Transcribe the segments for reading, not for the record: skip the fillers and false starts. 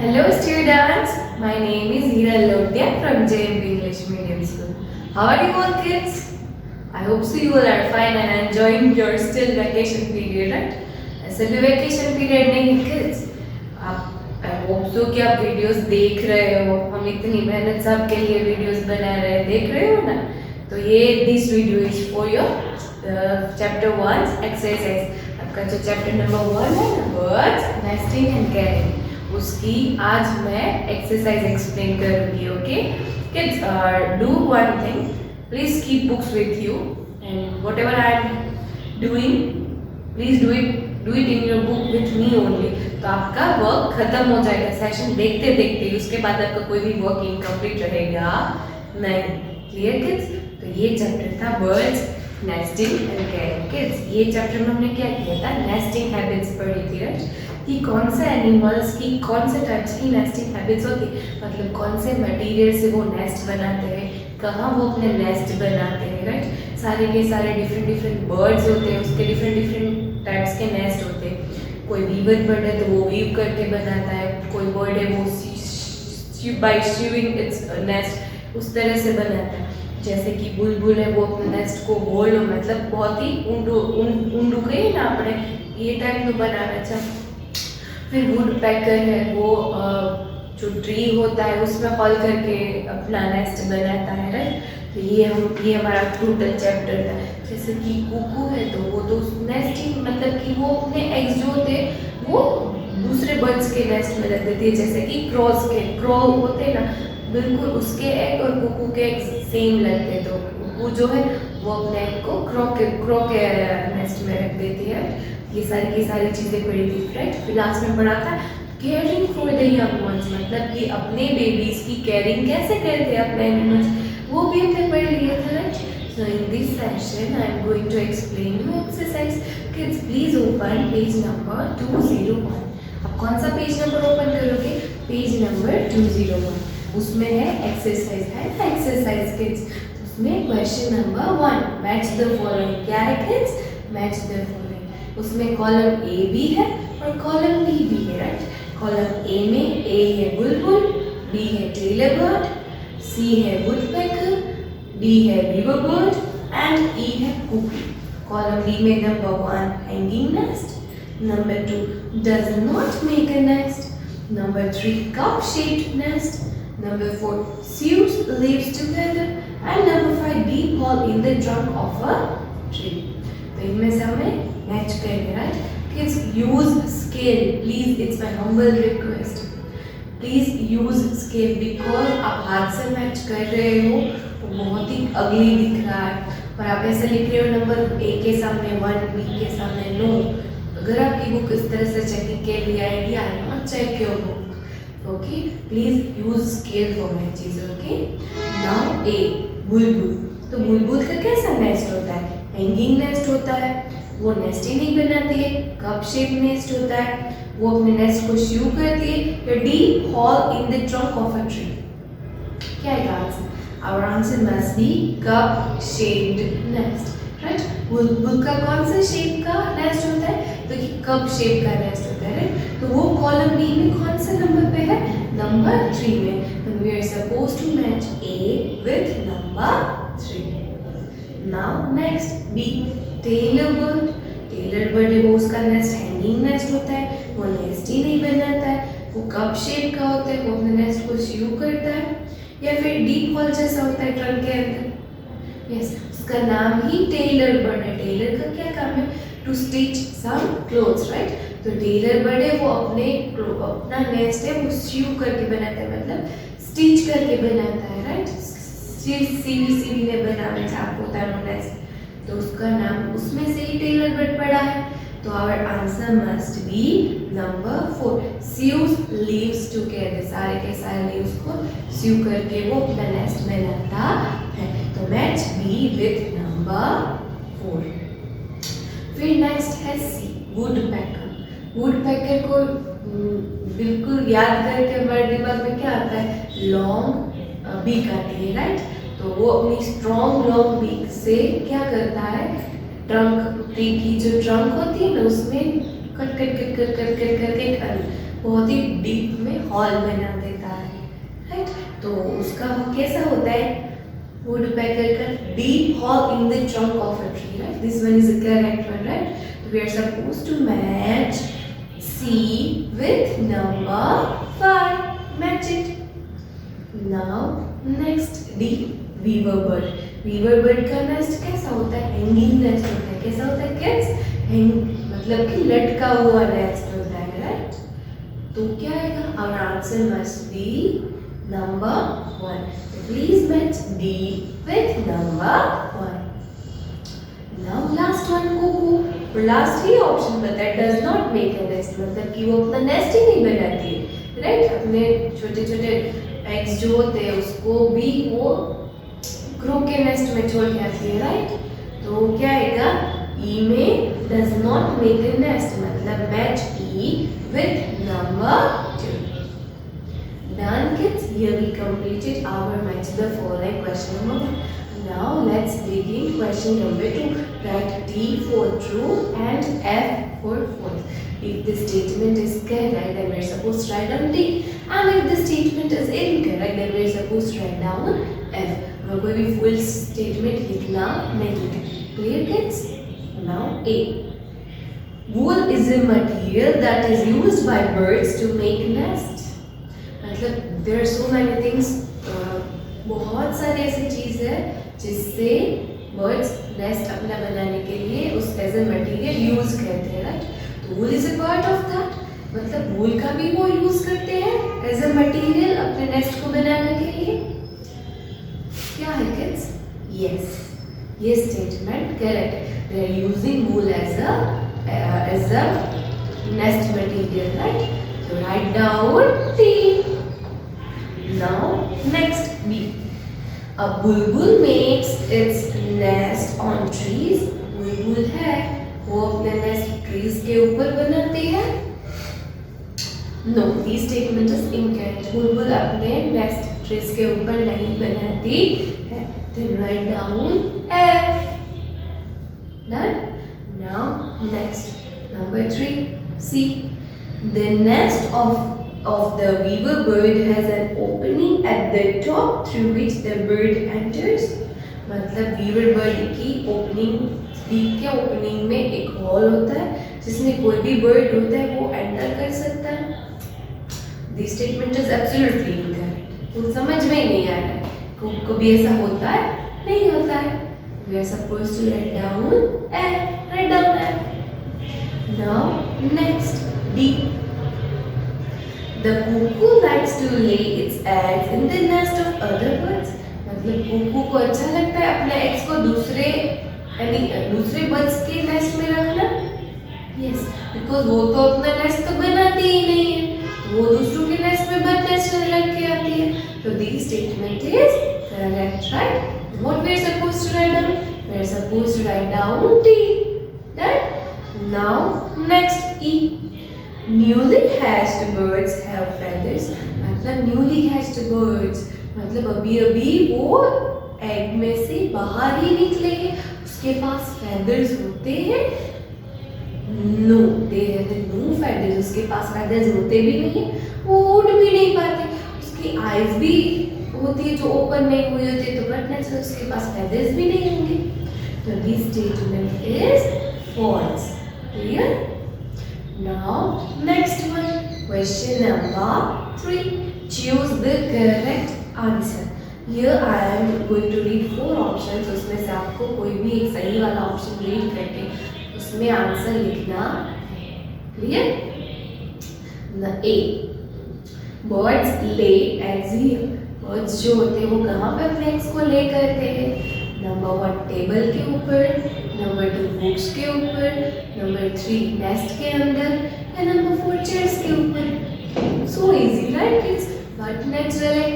Hello students, my name is Hira Lodhya from JMP English Medium School. How are you all kids? I hope so you all are fine and enjoying your still vacation period, right? ऐसे भी vacation period नहीं है kids. आप I hope so कि आप videos देख रहे हो. हम इतनी मेहनत से आपके लिए videos बना रहे हैं, देख रहे हो ना? तो ये this video is for your chapter 1 exercise. आपका जो chapter number 1 है ना, birds, nesting and caring. उसकी आज मैं एक्सरसाइज एक्सप्लेन करूँगी. Okay kids, do one thing, please keep books with you and what ever I am doing please do it in your book with me only. तो आपका work खत्म हो जाएगा session देखते देखते, उसके बाद आपका कोई भी वर्क इनकम्प्लीट रहेगा नहीं. Clear kids? तो ये चैप्टर था birds, nesting and caring. Kids, ये चैप्टर में हमने क्या किया था, नेस्टिंग हैबिट्स पढ़ी थी, राइट? कि कौन से एनिमल्स की कौन से टाइप्स की नेस्टिंग हैबिट्स होती है, मतलब कौन से मटेरियल से वो नेस्ट बनाते हैं, कहाँ वो अपने नेस्ट बनाते हैं, राइट? सारे के सारे डिफरेंट बर्ड्स होते हैं, उसके डिफरेंट टाइप्स के नेस्ट होते हैं. कोई वीवर बर्ड है तो वो वीव करके बनाता है, कोई बर्ड है वो बाय शीविंग इट्स नेस्ट उस तरह से बनाता है. जैसे कि बुलबुल है वो अपने नेस्ट को होल मतलब बहुत ही ऊंडू कही ना अपने ये टाइप में बनाना चाहते. फिर वुड पैकर है वो जो ट्री होता है उसमें हॉल करके अपना नेस्ट बनाता है, राइट? तो ये हमारा टोटल चैप्टर था. जैसे कि कुकू है तो वो तो नेस्टिंग मतलब कि वो अपने एग्स जो होते हैं वो दूसरे बर्ड्स के नेस्ट में रख देती है. जैसे कि क्रो होते हैं ना, बिल्कुल उसके एग और कुकू के एग सेम लगते हैं. तो कुकू जो है वो अपने एग को क्रो के नेस्ट में रख देती है. ये की सारी चीज़ें पढ़ी थी, राइट? फिर लास्ट में पढ़ा था caring for the young ones, मतलब कि अपने बेबीज की केयरिंग कैसे करते हैं अपने एनिमल्स, वो भी हमने पढ़ लिया था, right? So in this session I am going to explain you exercise. Kids please open page number 201. अब कौन सा पेज नंबर ओपन करोगे? Page number 201. उसमें है एक्सरसाइज, है ना एक्सरसाइज किड्स? उसमें question number 1, match the following. क्या है किड्स? Match the following. उसमें कॉलम ए भी है और कॉलम बी भी है, राइट? कॉलम ए में ए है बुलबुल, बी है टेलर बर्ड, सी है वुडपेकर, डी है वीवर बर्ड एंड ई है कुकू. कॉलम बी में number 1 hanging nest, number 2 does not make a nest, number 3 cup shaped nest, number 4 sews leaves together and number 5 deep hole in the trunk of a tree. तो इनमें से हमें match करेंगे, right? Kids use scale please, it's my humble request. Please use scale because आप हाथ से match कर रहे हो वो बहुत ही अगली दिख रहा है और आप ऐसे लिख रहे हो नंबर ए के सामने 1, बी के सामने नो. अगर आपकी बुक इस तरह से चेकिंग के लिए आएगी, I not check your book. Okay, please use scale for my चीज. Okay, now a bulbul. तो बुलबुल का कैसा नेस्ट होता है? हैंगिंग नेस्ट होता है. वो नेस्ट ही नहीं बनाती है. कप शेप नेस्ट होता है. वो अपने नेस्ट को शीव करती है. Deep hole in the trunk of a tree. क्या है answer? Our answer must be cup shaped nest, right? बुलबुल का कौन सा शेप का नेस्ट होता है? तो ये कप शेप का नेस्ट होता है, राइट? तो वो कॉलम बी में कौन से नंबर पे है? नंबर 3 में. We are suppose to match A with number 3. Now next B tailor bird. Tailor bird है वो उसका नेस्ट हैंगिंग नेस्ट होता है. वो नेस्ट ही नहीं बनाता है. वो कप शेप का होता है. वो अपने नेस्ट को शीव करता है या फिर डीप हॉल जैसा होता है ट्रंक के अंदर. यस, उसका नाम ही टेलर बर्ड है. टेलर का क्या काम है? To stitch some clothes, right? तो टेलर बर्ड है वो अपना नेस्ट है वो शीव करके बनाता है, मतलब स्टिच करके बनाता है, राइट? सीवी ने बनाना चाहता होता है नेस्ट, तो उसका नाम उसमें से ही टेलर बर्ड पड़ा है. तो our answer must be number 4 sews leaves together. सारे के सारे लीव्स को सीव करके वो अपना नेस्ट बनाता है. तो मैच बी विथ नंबर 4. फिर नेक्स्ट है सी वुडपेकर. वुडपेकर को बिल्कुल याद करके हमारे दिमाग में क्या आता है? लॉन्ग बीक आती है, राइट? तो वो अपनी स्ट्रॉन्ग लॉन्ग बीक से क्या करता है? ट्रंक, ट्री की जो ट्रंक होती है ना उसमें कट करके एक बहुत ही डीप में हॉल बना देता है, राइट। तो उसका कैसा होता है, वुड पैकर का deep hole in the trunk of a tree, right. This one is the correct one, right. We are suppose to match C with number 5. Match it. Now next D, weaver bird. weaver bird का nest कैसा होता है, hanging nest होता है। कैसा होता है kids, hang मतलब कि लटका हुआ नेस्ट होता है, राइट। तो क्या आएगा, our answer must be number 1. Please match D with number 1. Now last one, cuckoo. Last ही ऑप्शन पता है, does not make a nest, मतलब कि वो अपना नेस्ट ही नहीं बनाती है, राइट। अपने छोटे छोटे एग्स जो होते हैं उसको भी वो क्रो के नेस्ट में छोड़ के आती है, राइट। तो क्या आएगा, ई में does not make a nest, मतलब match E with number 2. Done kids, here we completed our match the following question number 1. Now let's begin question number 2. Write T for true and F for false. If the statement is correct, then we're supposed to write down T. And if the statement is incorrect, then we're supposed to write down F. हमें कोई भी full statement लिखना नहीं है. Clear kids? Now A. Wool is a material that is used by birds to make nests. मतलब there are so many things. बहुत सारी ऐसी चीज़ है जिससे बर्ड्स नेस्ट अपना बनाने के लिए उस एज ए मटीरियल यूज करते हैं, राइट। तो wool is a part of that, मतलब वूल का भी वो यूज करते हैं एज ए मटीरियल अपने नेस्ट को बनाने के लिए। क्या है किड्स, यस, ये स्टेटमेंट करेक्ट है। They are using wool as a nest material, right. तो right down T. Now next B. A bulbul makes its nest on trees. बुलबुल है वो अपना नेस्ट ट्रीज के ऊपर बनाती है. No, this statement is incorrect. बुलबुल अपने नेस्ट ट्रीज के ऊपर नहीं बनाती है. Then write down F. Done. Now next number 3. C. The nest of the weaver bird has an opening at the top through which the bird enters. मतलब weaver bird की opening, beak के opening में एक hall होता है जिसमें कोई भी बर्ड होता है वो एंटर कर सकता है. This statement is absolutely incorrect. कुछ समझ में ही नहीं आ रहा है. कभी ऐसा होता है, नहीं होता है. We are supposed to write down F. Write down F. Now next D. The cuckoo likes to lay its eggs in the nest of other birds. मतलब कुकू को अच्छा लगता है अपने एग्स को दूसरे बर्ड्स के नेस्ट में रखना. यस, बिकॉज वो तो अपना नेस्ट तो बनाती ही नहीं है, तो वो दूसरों के नेस्ट में बर्ड नेस्ट रख के आती है. तो this statement is correct, right. What we are supposed to write down? We are supposed to write down T. Done. Now next E. Newly hatched birds have feathers. मतलब newly hatched birds मतलब अभी वो egg में से बाहर ही निकले हैं, उसके पास feathers होते हैं. No, they have no feathers. उसके पास feathers होते भी नहीं, वो उड़ भी नहीं पाते, उसकी eyes भी होती है जो ओपन नहीं हुई होती, तो बट नेचुरल उसके पास feathers भी नहीं होंगे. तो this statement is false. Clear? Now next one, question number 3. Choose the correct answer. Here I am going to read 4 options. उसमें से आपको कोई भी एक सही वाला ऑप्शन रीड करके उसमें आंसर लिखना है. Clear? A. Birds lay eggs here. Birds जो होते हैं वो कहाँ पे अपने eggs को lay करते हैं? नंबर 1 टेबल के ऊपर, नंबर 2 बुक्स के ऊपर, नंबर 3 नेस्ट के अंदर, या नंबर 4 चेयर्स के ऊपर. So easy, right kids? But natural है.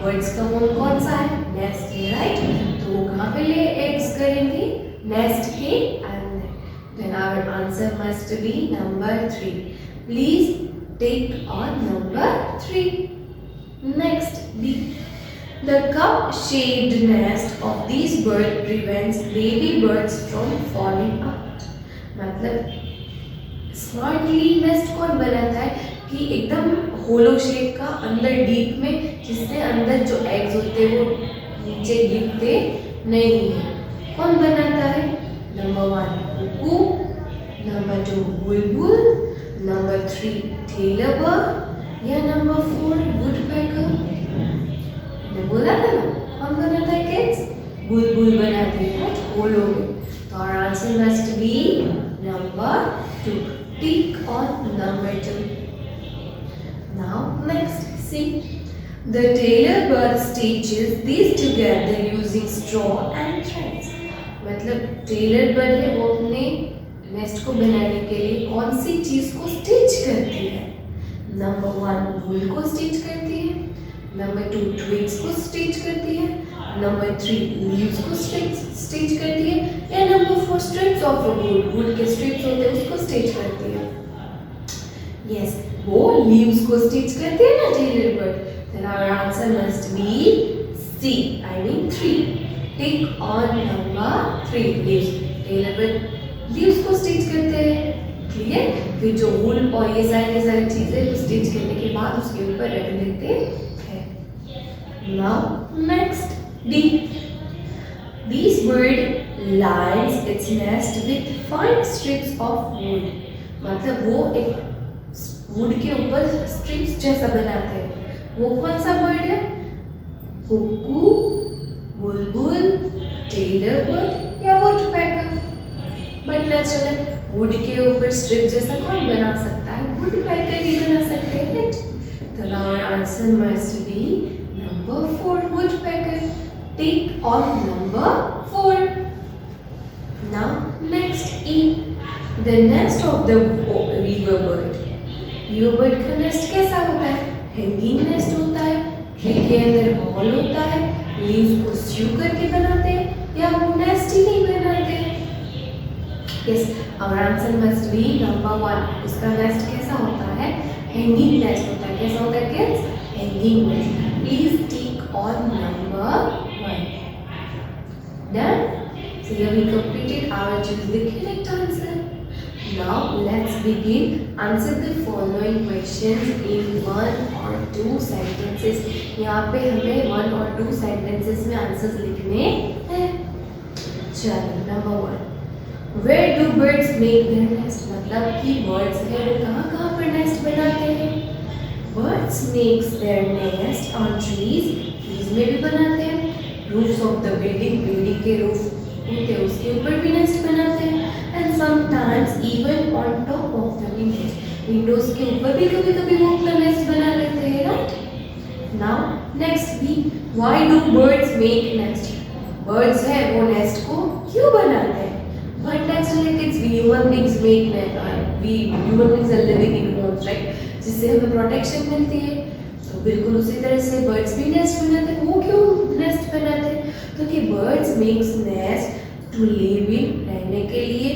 बर्ड्स का होम कौन सा है? नेस्ट है, राइट. तो वो कहाँ पे ले एग्स करेंगे? नेस्ट के अंदर. Then our answer must be number 3. Please tick on number 3. Next B. The cup-shaped nest of these birds prevents baby birds from falling out. मतलब स्मार्टली नेस्ट कौन बनाता है कि एकदम होलो शेप का अंदर डीप में, जिससे अंदर जो एग्स होते हैं वो नीचे गिरते नहीं है। कौन बनाता है? नंबर 1 कुकू, नंबर 2 बुलबुल, नंबर 3 टेलर बर्ड या नंबर 4 वुडपेकर। मैंने बोला था ना कौन बनाता है किड्स? बुलबुल बनाते हैं होलो में। तो our answer must be number 2. Tick on number 2. Now next see. The tailor bird stitches these together using straw and threads. मतलब टेलर बर्ड है वो अपने नेस्ट को बनाने के लिए कौन सी चीज को स्टिच करती है? नंबर 1 वूल को स्टिच करती है, नंबर 2 ट्विग्स को स्टिच करती है, नंबर 3 लीव्स को स्टिच करती है, या नंबर 4 स्ट्रिप्स ऑफ वुड के स्ट्रिप्स होते हैं उसको स्टिच करती है। यस, वो लीव्स को स्टिच करती है ना tailor bird. Then our answer must be C, I mean 3. Tick on number 3 leaves. Tailor bird leaves को स्टिच करते हैं, क्लियर? फिर जो वूल और ये सारी चीजें को स्टिच करने के बाद उसके ऊपर रख देते हैं। Now next D. This bird lines its nest with fine strips of wood. मतलब वो एक वुड के ऊपर स्ट्रिप्स जैसा बनाते हैं। वो कौन सा बर्ड है? कुकू, बुलबुल, टेलर बर्ड या वुडपेकर। बट नेचुरल वुड के ऊपर स्ट्रिप जैसा कौन बना सकता है? वुडपेकर ही बना सकते हैं, राइट? तो our answer must be number 4 woodpecker. Tick on number 4. Now next E. The nest of the weaver bird. weaver bird का नेस्ट कैसा होता है? हैंगिंग नेस्ट होता है, ट्री के अंदर हॉल होता है, लीव्स को स्यू करके बनाते हैं या वो नेस्ट ही नहीं बनाते हैं? Yes, our answer must be number 1. उसका नेस्ट कैसा होता है? हैंगिंग नेस्ट होता है। कैसा होता है kids? Hanging nest. Please tick on number 1. Done? So here we completed our choose the correct answer. Now let's begin. Answer the following questions in 1 or 2 sentences. यहाँ पे हमें 1 और 2 sentences में answers लिखने हैं। चलो, number 1. Where do birds make their nest? मतलब कि birds है वो कहाँ पर nest बनाते हैं? Birds makes their nest on trees. trees में भी बनाते हैं। Roofs of the building के रूफ होते हैं उसके ऊपर भी नेस्ट बनाते हैं। And sometimes even on top of the windows के ऊपर भी कभी-कभी वो अपना नेस्ट बना लेते हैं, right? Now next B. Why do birds make nest? Birds है वो नेस्ट को क्यों बनाते हैं? But naturally kids, we human beings are living in homes, right? जिससे हमें प्रोटेक्शन मिलती है। तो बिल्कुल उसी तरह से बर्ड्स भी नेस्ट बनाते हैं। वो क्यों नेस्ट बनाते हैं? क्योंकि birds makes nest to live in, रहने के लिए,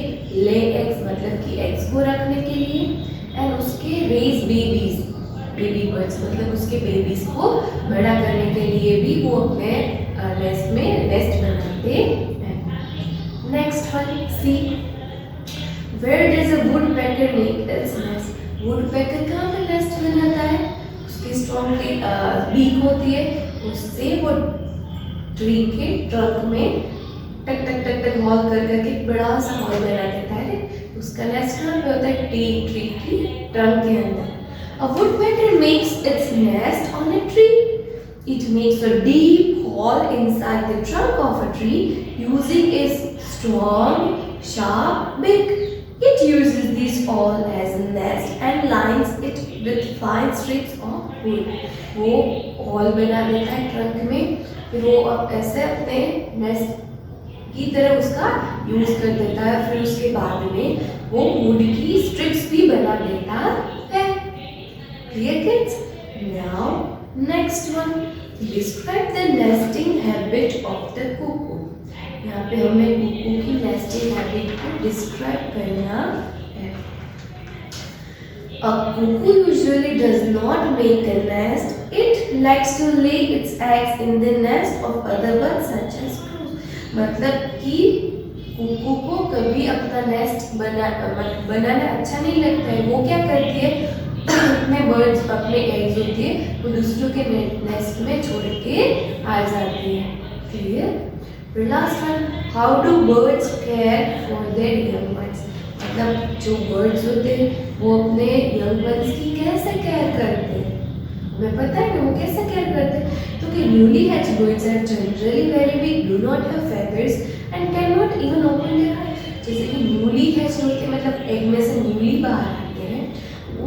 ले एग्स मतलब कि एग्स को रखने के लिए, एंड उसके रेज बेबीज, बेबी बर्ड्स मतलब उसके बेबीज को बड़ा करने के लिए भी वो अपने नेस्ट में नेस्ट बनाते हैं। Next one C. Where does a woodpecker make its nest? woodpecker कहाँ पे नेस्ट बनाता है? उसकी स्ट्रॉन्ग बीक होती है, उससे वो ट्री के ट्रंक में टक टक टक टक हॉल कर करके बड़ा सा हॉल बना देता है। उसका नेस्ट कहाँ पे होता है? ट्री की ट्रंक के अंदर। A woodpecker makes its nest on a tree. It makes a deep hole inside the trunk of a tree using its strong, sharp beak. It uses this hole as a nest and lines it with fine strips of wood. वो hall बना देता है trunk में, फिर वो अब ऐसे अपने नेस्ट की तरह उसका यूज कर देता है। फिर उसके बाद में वो वुड की स्ट्रिप्स भी बना देता है। Clear kids? Now next one. Describe the nesting habit of the Kuku. यहाँ पे हमें कुकू की नेस्टिंग हैबिट को डिस्क्राइब करना है। A cuckoo usually does not make a nest. It likes to lay its eggs in the nest of other birds such as crows. मतलब कि कुकू को कभी अपना नेस्ट बनाना अच्छा नहीं लगता है। वो क्या करती है? जितने बर्ड्स अपने एग्स होते हैं वो दूसरों के नेस्ट में छोड़ के आ जाती है। Clear. Last one, how do birds care for their young once. मतलब जो बर्ड्स होते हैं वो अपने यंग वंस की कैसे केयर करते हैं, हमें पता है ना वो कैसे केयर करते हैं। तो कि newly hatch birds are generally very big, do not have feathers and can not even open their eyes. जैसे कि न्यूली हैच होते हैं मतलब एग में से न्यूली बाहर आते हैं,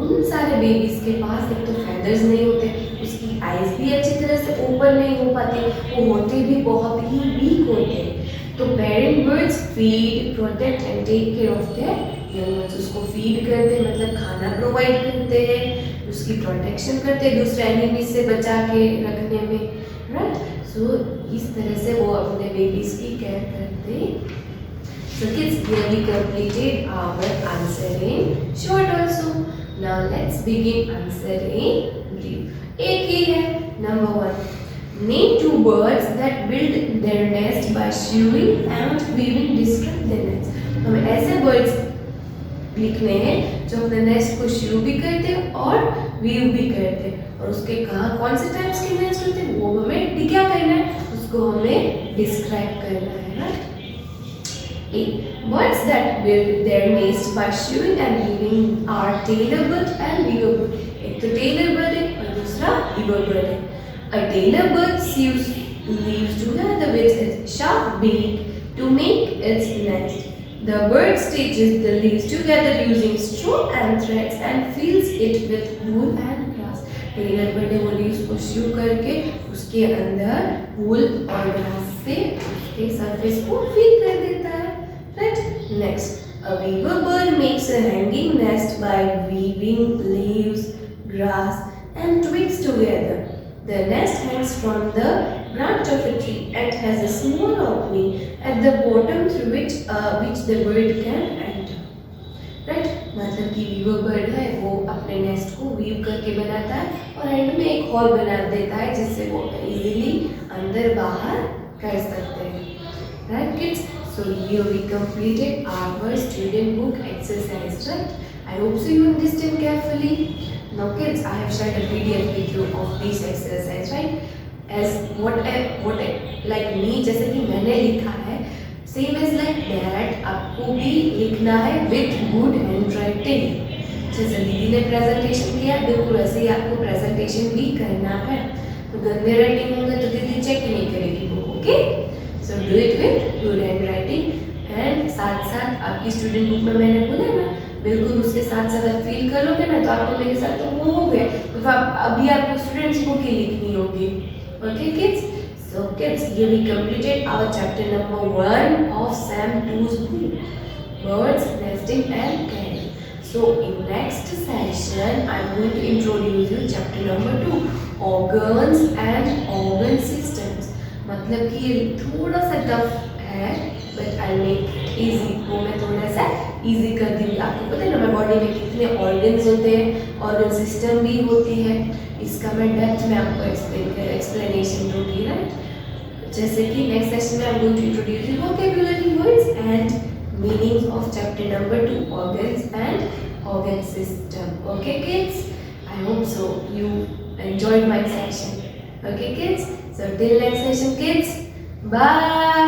उन सारे बेबीज के पास एक तो फेदर्स नहीं होते, उसकी आईज भी अच्छी तरह से ओपन नहीं हो पाती, वो होते भी बहुत ही वीक होते हैं। तो parent birds feed, protect and take care of their young ones. उसको फीड करते हैं मतलब खाना प्रोवाइड करते हैं, उसकी प्रोटेक्शन करते हैं दूसरे एनिमीज से बचा के रखने में, राइट। सो इस तरह से वो अपने बेबीज की केयर करते हैं। So kids, here we completed our answering short also. Now let's begin answering brief. एक ही है, number 1. Name 2 birds that build their nest by chewing and weaving. Describe their nest. हमें ऐसे birds लिखने हैं जो अपने नेस्ट को च्यू भी करते हैं और वीव भी करते हैं, और उसके कहाँ कौन से टाइप्स के नेस्ट होते हैं वो हमें क्या करना है, उसको हमें डिस्क्राइब करना है ना। Birds that build their nest by chewing and weaving are tailor bird and weaver bird. एक तो tailor bird है और दूसरा weaver bird है। A tailor bird sews leaves together with its sharp beak to make its nest. The bird stitches the leaves together using straw and threads and fills it with wool and grass. Tailor bird वो leaves को chew करके उसके अंदर वूल और grass से उसके surface को fill कर देता है, right. Next, a weaver bird makes a hanging nest by weaving leaves, grass and twigs together. The nest hangs from the branch of a tree and has a small opening at the bottom through which the bird can enter. Right? मतलब कि Weaver bird है वो अपने nest को weave करके बनाता है और एंड में एक हॉल बना देता है जिससे वो इजीली अंदर बाहर कर सकते हैं। Right kids? So here we completed our student book exercise, right? I hope so you understand carefully. Now kids, I have shared a PDF with you of this exercise, right? As what like me, जैसे कि मैंने लिखा है, same as like that आपको भी लिखना है with good handwriting. जैसे दीदी ने प्रेजेंटेशन किया बिल्कुल ऐसे ही आपको प्रेजेंटेशन भी करना है। तो गंदे राइटिंग होंगे तो दीदी चेक नहीं करेगी book, okay. So do it with good handwriting and साथ साथ आपकी स्टूडेंट बुक में मैंने बोला ना बिल्कुल उसके साथ साथ आप फील करोगे ना तो आपको मेरे साथ तो वो हो गया, तो अभी आपको स्टूडेंट्स बुक ही लिखनी होगी, okay kids. So kids, here we completed our chapter number 1 of Sam 2's book, Birds, Nesting and Caring. So in next session, I am going to introduce you chapter number 2, Organs and Organ Systems. मतलब कि ये थोड़ा सा tough है, but I'll make it easy. वो मैं थोड़ा सा easy कर दूँगी। आपको पता है ना हमारे बॉडी में कितने organs होते हैं, organ system भी होती है, इसका मैं डेप्थ में आपको एक्सप्लेनेशन दूँगी, राइट। जैसे कि नेक्स्ट सेशन में I am going to introduce you vocabulary words and meanings of chapter number 2, organs and organ system, okay kids. I hope so you enjoyed my session, okay kids, so till next session kids, bye.